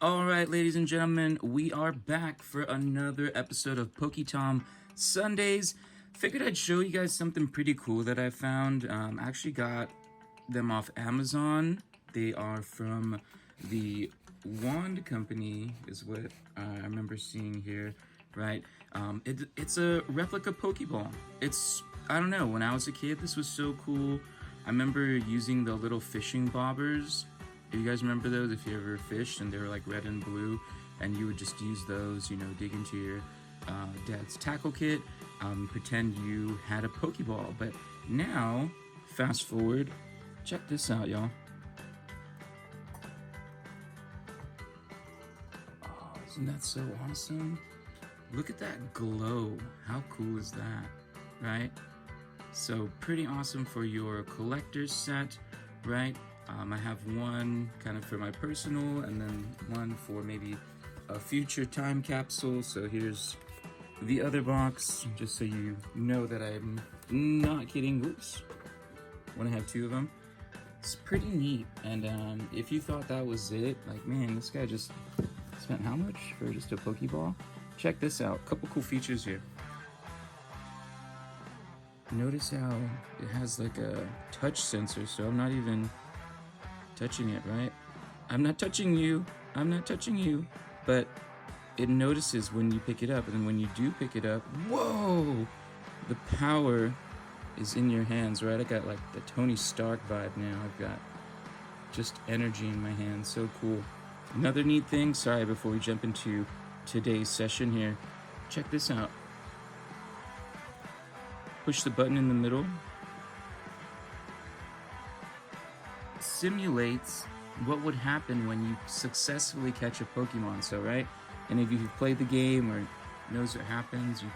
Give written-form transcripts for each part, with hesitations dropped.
Alright, ladies and gentlemen, we are back for another episode of Poketom Sundays. Figured I'd show you guys something pretty cool that I found. I actually got them off Amazon. They are from the Wand Company, is what I remember seeing here, right? It's a replica Pokeball. I don't know, when I was a kid, this was so cool. I remember using the little fishing bobbers. Do you guys remember those if you ever fished and they were like red and blue, and you would just use those, dig into your dad's tackle kit, pretend you had a Pokeball. But now, fast forward, check this out, y'all. Oh, isn't that so awesome? Look at that glow. How cool is that, right? So pretty awesome for your collector's set, right? I have one kind of for my personal, and then one for maybe a future time capsule. So here's the other box, just so you know that I'm not kidding. Oops. When I have two of them. It's pretty neat. And if you thought that was it, like, man, this guy just spent how much for just a Pokeball? Check this out. Couple cool features here. Notice how it has like a touch sensor, so I'm not even touching it, right? I'm not touching you, but it notices when you pick it up, and then when you do pick it up, whoa, the power is in your hands, right? I got like the Tony Stark vibe now. I've got just energy in my hands. So cool. Another neat thing, sorry, before we jump into today's session here, check this out. Push the button in the middle. Simulates what would happen when you successfully catch a Pokemon. So, right? Any of you who've played the game or knows what happens, you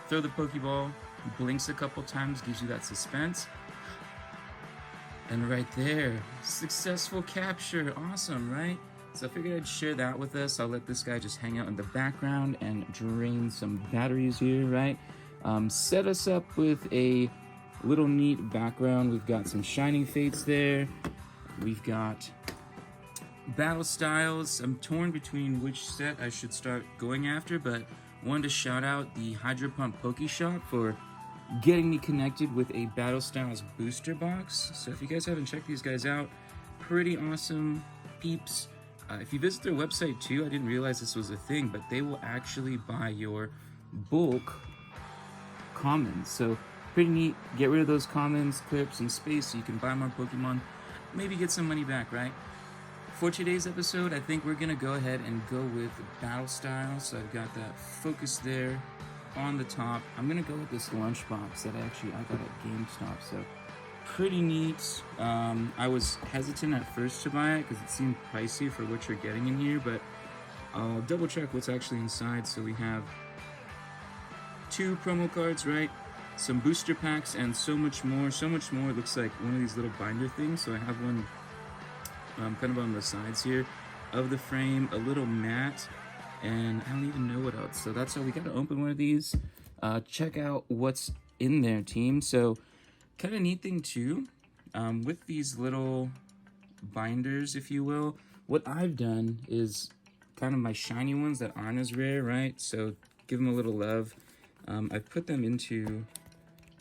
throw the Pokeball, blinks a couple times, gives you that suspense. And right there, successful capture. Awesome, right? So I figured I'd share that with us. I'll let this guy just hang out in the background and drain some batteries here, right? Set us up with a little neat background. We've got some shining fates there. We've got battle styles. I'm torn between which set I should start going after, but wanted to shout out the Hydro Pump Poke Shop for getting me connected with a battle styles booster box. So if you guys haven't checked these guys out, pretty awesome peeps. If you visit their website too, I didn't realize this was a thing, but they will actually buy your bulk commons. So pretty neat. Get rid of those commons, clear up some space so you can buy more Pokemon, maybe get some money back, right? For today's episode, I think we're gonna go ahead and go with battle style. So I've got that focus there on the top. I'm gonna go with this Lunchbox that I got at GameStop. So pretty neat. I was hesitant at first to buy it because it seemed pricey for what you're getting in here, but I'll double check what's actually inside. So we have 2 promo cards, right? Some booster packs and so much more. It looks like one of these little binder things. So I have one kind of on the sides here of the frame, a little mat, and I don't even know what else. So that's how we got to open one of these. Check out what's in there, team. So kind of neat thing too, with these little binders, if you will, what I've done is kind of my shiny ones that aren't as rare, right? So give them a little love. I've put them into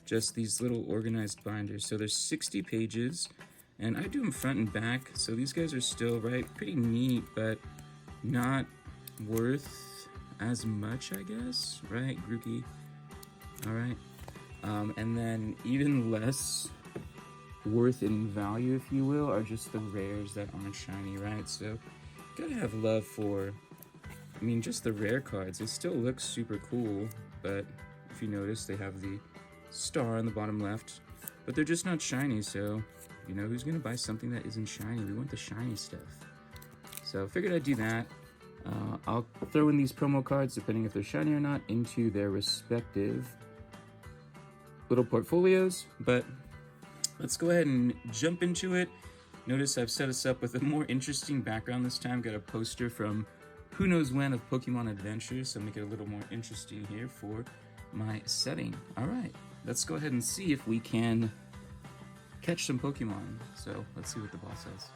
just these little organized binders. So there's 60 pages, and I do them front and back. So these guys are still, right, pretty neat, but not worth as much, I guess, right, Grookey? All right. And then even less worth in value, if you will, are just the rares that aren't shiny, right? So gotta have love for, just the rare cards. They still look super cool, but if you notice, they have the star on the bottom left, but they're just not shiny. So who's gonna buy something that isn't shiny? We want the shiny stuff. So I figured I'd do that. I'll throw in these promo cards, depending if they're shiny or not, into their respective little portfolios, but let's go ahead and jump into it. Notice I've set us up with a more interesting background this time. Got a poster from Who Knows When of Pokemon Adventures, so make it a little more interesting here for my setting. All right, let's go ahead and see if we can catch some Pokemon. So let's see what the boss says.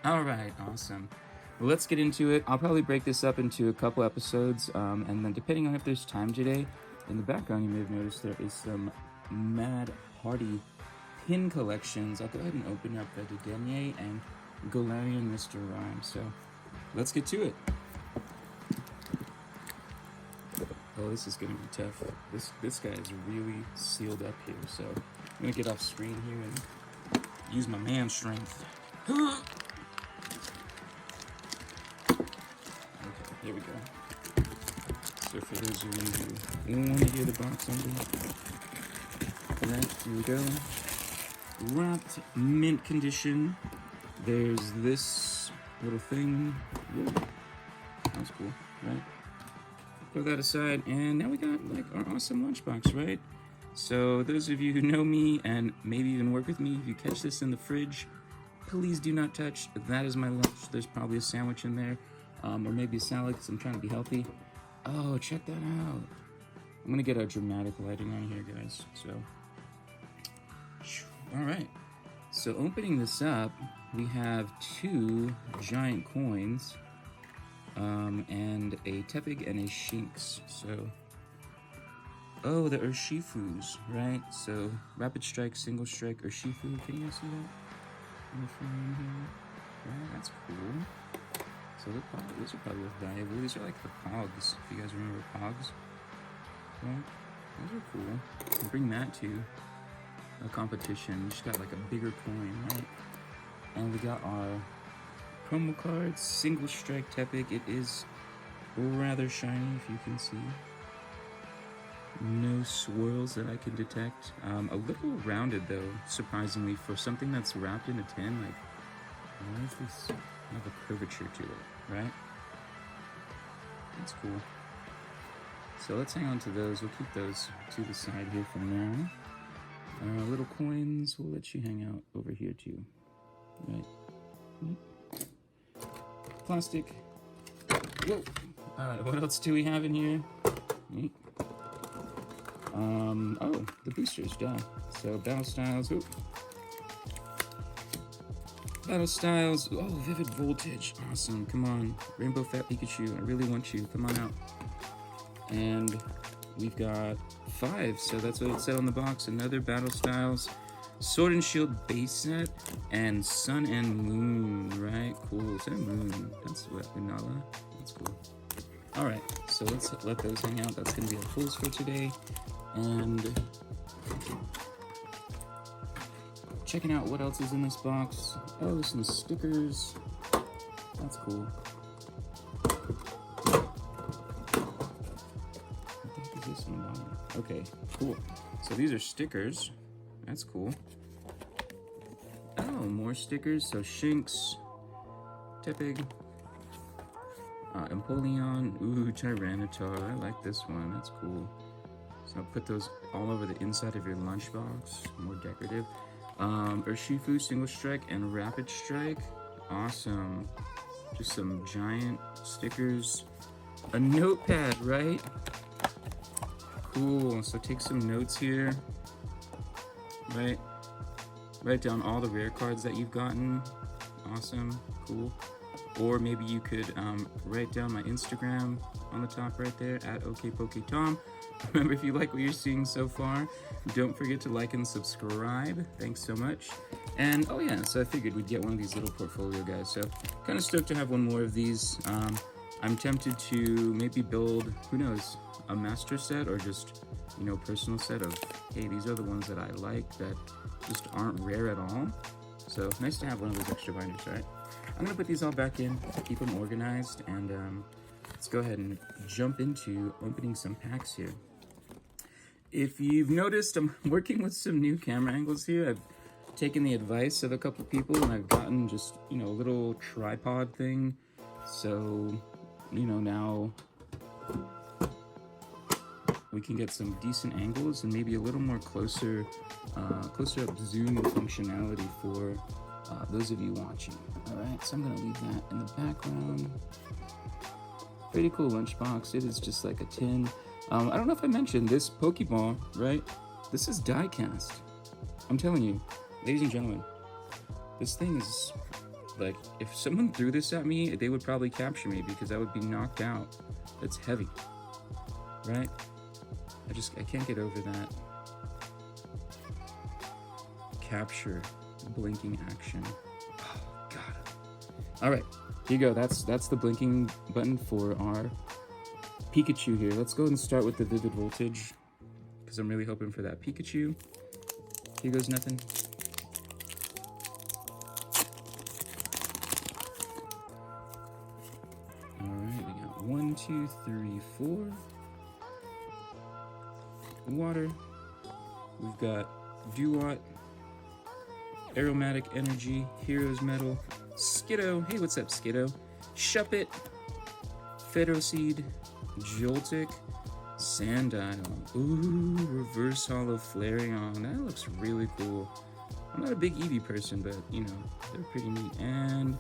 All right, awesome. Well, let's get into it. I'll probably break this up into a couple episodes, and then depending on if there's time today, in the background you may have noticed there is some mad party pin collections. I'll go ahead and open up the Dedenne and Galarian Mr. Rhyme. So let's get to it. Oh, this is gonna be tough. This guy is really sealed up here, so I'm gonna get off screen here and use my man strength. Okay, here we go. So for those of you who want to hear the box under, right, here we go. Wrapped mint condition. There's this little thing. Whoa. That was cool, right? Throw that aside, and now we got like our awesome lunchbox, right? So those of you who know me and maybe even work with me, if you catch this in the fridge, please do not touch. That is my lunch. There's probably a sandwich in there, or maybe a salad because I'm trying to be healthy. Oh, check that out. I'm gonna get a dramatic lighting on here, guys. So, all right. So opening this up, we have 2 giant coins. And a Tepig and a Shinx. So, oh, the Urshifus, right? So, Rapid Strike, Single Strike, Urshifu. Can you guys see that in the frame here? Right, that's cool. So, those are probably valuable. These are like the Pogs, if you guys remember Pogs. Right? Those are cool. I'll bring that to a competition. Just got like a bigger coin, right? And we got our promo cards, Single Strike Tepig. It is rather shiny, if you can see. No swirls that I can detect. A little rounded though, surprisingly, for something that's wrapped in a tin. Like, why is this have a curvature to it, right? That's cool. So let's hang on to those. We'll keep those to the side here for now. Little coins, we'll let you hang out over here too, right? Plastic. Whoa. Alright, what else do we have in here? Oh, the boosters, duh. So, Battle Styles. Ooh. Battle Styles. Oh, Vivid Voltage. Awesome. Come on. Rainbow Fat Pikachu. I really want you. Come on out. And we've got 5. So, that's what it said on the box. Another Battle Styles. Sword and Shield base set and Sun and Moon, right? Cool. Is that Moon? That's what Unala. That's cool. All right, so let's let those hang out. That's gonna be our pulls for today, and checking out what else is in this box. Oh, there's some stickers. That's cool. I think is this one on? Okay, cool. So these are stickers. That's cool. Oh, more stickers. So Shinx, Tepig, Empoleon, ooh, Tyranitar. I like this one. That's cool. So I'll put those all over the inside of your lunchbox. More decorative. Urshifu, Single Strike, and Rapid Strike. Awesome. Just some giant stickers. A notepad, right? Cool. So take some notes here. Right? Write down all the rare cards that you've gotten. Awesome. Cool. Or maybe you could write down my Instagram on the top right there, at OKPokeTom. Remember, if you like what you're seeing so far, don't forget to like and subscribe. Thanks so much. And, oh yeah, so I figured we'd get one of these little portfolio guys. So, kind of stoked to have one more of these. I'm tempted to maybe build, who knows, a master set or just, you know, personal set of, hey, these are the ones that I like that just aren't rare at all. So, nice to have one of those extra binders, right? I'm gonna put these all back in, keep them organized, and let's go ahead and jump into opening some packs here. If you've noticed, I'm working with some new camera angles here. I've taken the advice of a couple people and I've gotten just, you know, a little tripod thing. So, you know, now we can get some decent angles and maybe a little more closer up zoom functionality for those of you watching. All right, so I'm gonna leave that in the background. Pretty cool lunchbox. It is just like a tin. I don't know if I mentioned this Pokeball, right? This is die cast. I'm telling you, ladies and gentlemen, this thing is Like, if someone threw this at me, they would probably capture me because I would be knocked out. It's heavy, right? I can't get over that. Capture, blinking action. Oh, God. All right, here you go. That's the blinking button for our Pikachu here. Let's go ahead and start with the Vivid Voltage because I'm really hoping for that Pikachu. Here goes nothing. All right, we got 1, 2, 3, 4. Water. We've got Duat, Aromatic Energy, Hero's Metal, Skiddo. Hey, what's up, Skiddo? Shuppet, Fedoseed, Joltik, Sandile. Ooh, Reverse Hollow Flareon. That looks really cool. I'm not a big Eevee person, but, you know, they're pretty neat. And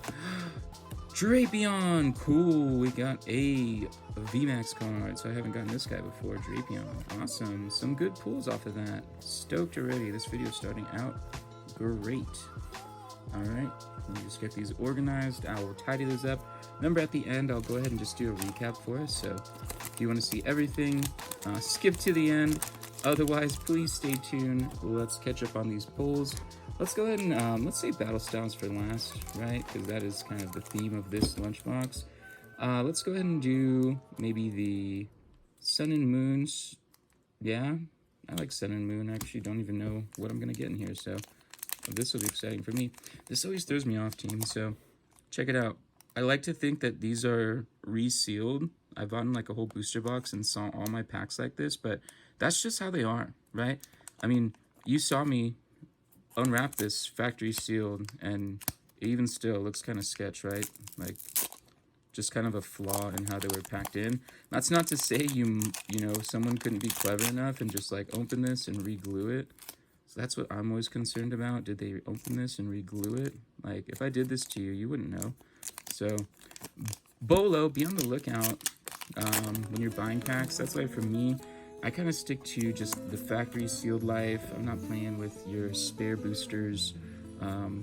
Drapion. Cool. We got a VMAX card, so I haven't gotten this guy before. Drapion. Awesome. Some good pulls off of that. Stoked already. This video's starting out great. All right. Let me just get these organized. I will tidy those up. Remember, at the end, I'll go ahead and just do a recap for us. So if you want to see everything, skip to the end. Otherwise, please stay tuned. Let's catch up on these polls. Let's go ahead and let's say battle styles for last, right? Because that is kind of the theme of this lunchbox. Let's go ahead and do maybe the Sun and Moons. Yeah, I like Sun and Moon. I actually don't even know what I'm gonna get in here, so this will be exciting for me. This always throws me off, team. So check it out. I like to think that these are resealed. I've gotten like a whole booster box and saw all my packs like this, but that's just how they are, right? I mean, you saw me unwrap this factory sealed, and even still looks kind of sketch, right? Like, just kind of a flaw in how they were packed in. That's not to say you know, someone couldn't be clever enough and just like open this and re-glue it. So that's what I'm always concerned about. Did they open this and re-glue it? Like, if I did this to you, you wouldn't know. So Bolo, be on the lookout when you're buying packs. That's why for me, I kind of stick to just the factory sealed life. I'm not playing with your spare boosters.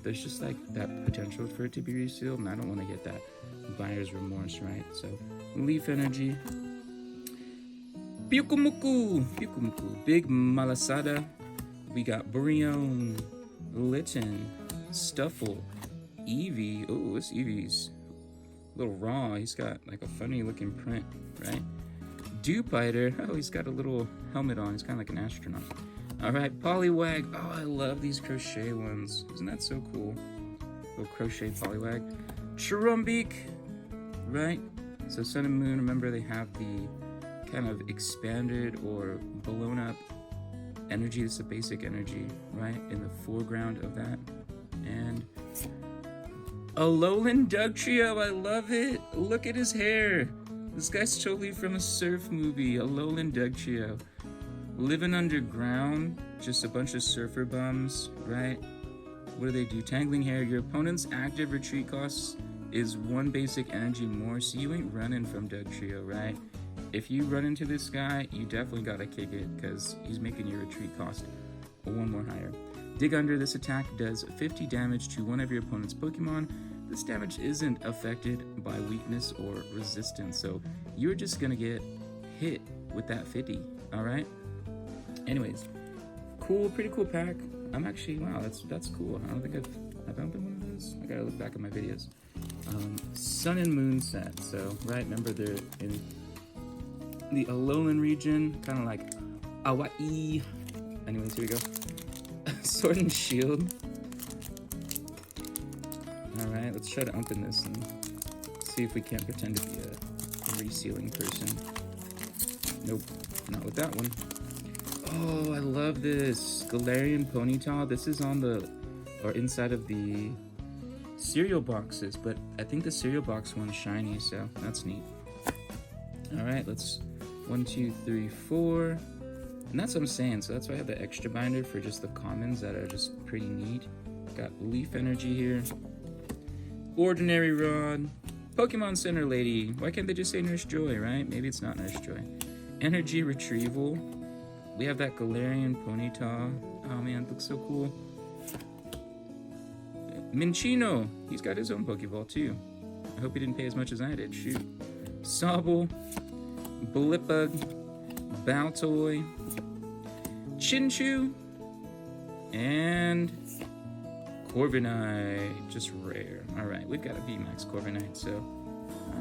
There's just like that potential for it to be resealed, and I don't want to get that buyer's remorse, right? So Leaf Energy, Pyukumuku, Big Malasada. We got Brion, Litten, Stuffle, Eevee. Oh, this Eevee's a little raw. He's got like a funny looking print, right? Dewpider. Oh, he's got a little helmet on. He's kind of like an astronaut. All right, Poliwag. Oh, I love these crochet ones. Isn't that so cool? Little crochet Poliwag. Cherumbik, right? So Sun and Moon, remember they have the kind of expanded or blown up energy. This is a basic energy, right? In the foreground of that. And Alolan Dugtrio, I love it. Look at his hair. This guy's totally from a surf movie. Alolan Dugtrio. Living underground, just a bunch of surfer bums, right? What do they do? Tangling hair. Your opponent's active retreat cost is 1 basic energy more, so you ain't running from Dugtrio, right? If you run into this guy, you definitely gotta kick it, because he's making your retreat cost 1 more higher. Dig Under. This attack does 50 damage to one of your opponent's Pokemon. This damage isn't affected by weakness or resistance, so you're just gonna get hit with that 50, alright? Anyways, cool, pretty cool pack. I'm actually, wow, that's cool. I don't think I've opened one of those. I gotta look back at my videos. Sun and Moon set, so, right, remember they're in the Alolan region, kind of like Hawaii. Anyways, here we go. Sword and Shield. Alright, let's try to open this and see if we can't pretend to be a resealing person. Nope, not with that one. Oh, I love this. Galarian Ponyta. This is on the, or inside of the cereal boxes, but I think the cereal box one's shiny, so that's neat. Alright, let's 1, 2, 3, 4. And that's what I'm saying, so that's why I have the extra binder for just the commons that are just pretty neat. Got Leaf Energy here. Ordinary Rod. Pokemon Center Lady. Why can't they just say Nurse Joy, right? Maybe it's not Nurse Joy. Energy Retrieval. We have that Galarian Ponyta. Oh man, it looks so cool. Minchino, he's got his own Pokeball too. I hope he didn't pay as much as I did. Shoot. Sobble, Blipbug, Baltoy, Chinchou, and Corviknight. Just rare. Alright, we've got a VMAX Corviknight, so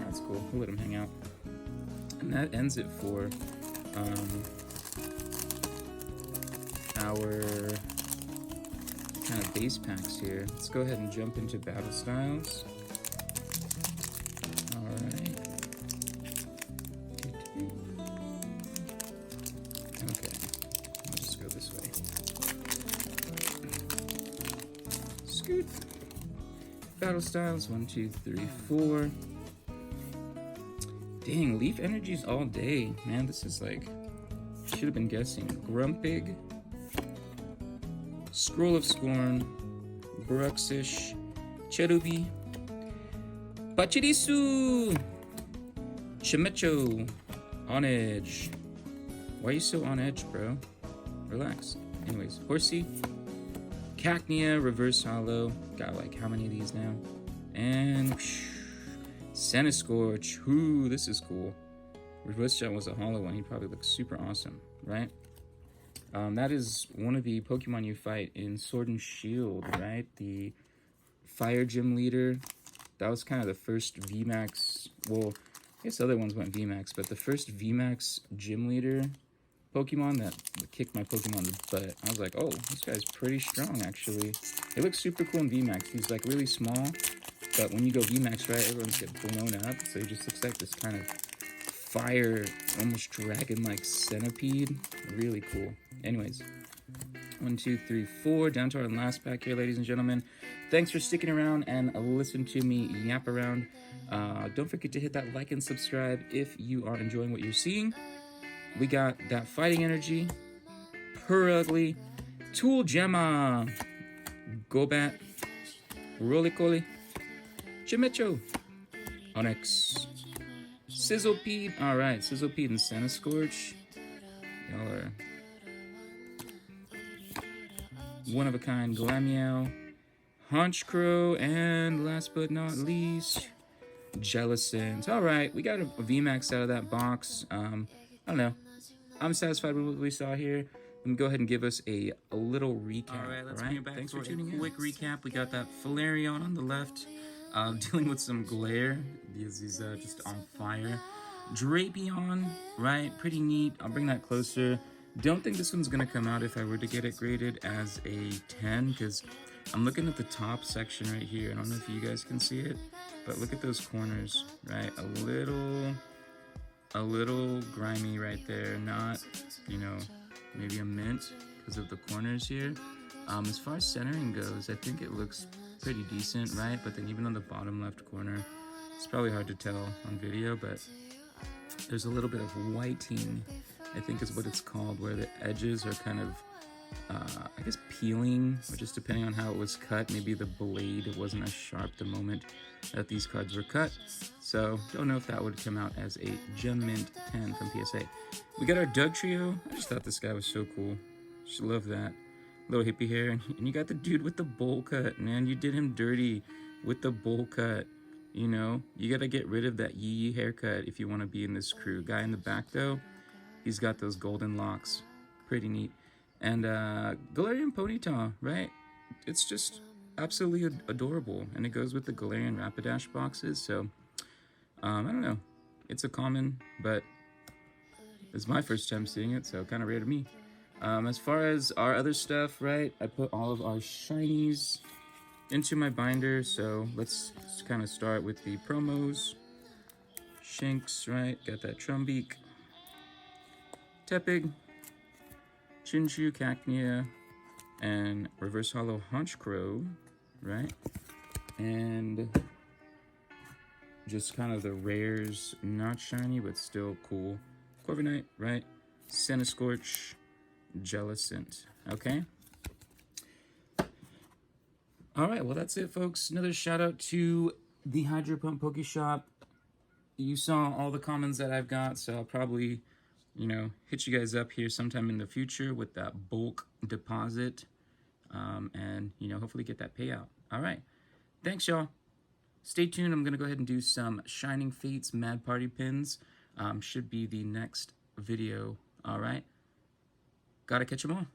that's cool. We'll let him hang out. And that ends it for our kind of base packs here. Let's go ahead and jump into battle styles. Alright. Okay. Let's just go this way. Scoot. Battle styles, 1, 2, 3, 4. Dang, Leaf Energies all day. Man, this is like, should have been guessing. Grumpig, Scroll of Scorn, Bruxish, Cherubi, Pachirisu, Chimecho, On Edge. Why are you so on edge, bro? Relax. Anyways, Horsey, Cacnea, Reverse Hollow. Got like how many of these now? And Centiskorch. Ooh, this is cool. Reverse Shell was a hollow one. He probably looks super awesome, right? That is one of the Pokemon you fight in Sword and Shield, right? The Fire Gym Leader. That was kind of the first VMAX. Well, I guess other ones went VMAX, but the first VMAX Gym Leader Pokemon that kicked my Pokemon's butt. I was like, oh, this guy's pretty strong, actually. It looks super cool in VMAX. He's like really small, but when you go VMAX, right, everyone's get blown up. So he just looks like this kind of fire, almost dragon-like centipede. Really cool. Anyways, 1, 2, 3, 4. Down to our last pack here, ladies and gentlemen. Thanks for sticking around and listen to me yap around. Don't forget to hit that like and subscribe if you are enjoying what you're seeing. We got that Fighting Energy, Purugly, Tool Gemma, Gobat, Rolycoly, Chimecho, Onix, Sizzlepede. Alright, Sizzlepede and Centiskorch. Y'all are one-of-a-kind. Glameow, Honchkrow, and last but not least, Jellicent. Alright, we got a VMAX out of that box. I don't know. I'm satisfied with what we saw here. Let me go ahead and give us a little recap. Alright, let's bring it back. Thanks for tuning in. Quick recap. We got that Flareon on the left, dealing with some glare because he's just on fire. Drapion, right? Pretty neat. I'll bring that closer. Don't think this one's going to come out if I were to get it graded as a 10, because I'm looking at the top section right here. I don't know if you guys can see it, but look at those corners, right? A little grimy right there. Not, you know, maybe a mint because of the corners here. As far as centering goes, I think it looks pretty decent, right? But then even on the bottom left corner, it's probably hard to tell on video, but there's a little bit of whiting, I think is what it's called, where the edges are kind of, I guess, peeling, or just depending on how it was cut. Maybe the blade wasn't as sharp the moment that these cards were cut. So, don't know if that would come out as a Gem Mint 10 from PSA. We got our Doug Trio. I just thought this guy was so cool. Just love that. Little hippie hair. And you got the dude with the bowl cut, man. You did him dirty with the bowl cut. You know, you gotta get rid of that yee haircut if you want to be in this crew. Guy in the back, though, he's got those golden locks. Pretty neat. And Galarian Ponyta, right? It's just absolutely adorable. And it goes with the Galarian Rapidash boxes. So, I don't know. It's a common, but it's my first time seeing it, so kind of rare to me. As far as our other stuff, right? I put all of our shinies into my binder. So let's kind of start with the promos. Shinx, right? Got that Trumbeak. Tepig. Chinchou, Cacnea, and Reverse Hollow Honchkrow, right? And just kind of the rares, not shiny, but still cool. Corviknight, right? Centiskorch, Jellicent, okay? Alright, well that's it, folks. Another shout out to the Hydro Pump Poke Shop. You saw all the comments that I've got, so I'll probably, you know, hit you guys up here sometime in the future with that bulk deposit, and, you know, hopefully get that payout. All right. Thanks, y'all. Stay tuned. I'm going to go ahead and do some Shining Fates Mad Party pins. Should be the next video. All right. Gotta catch them all.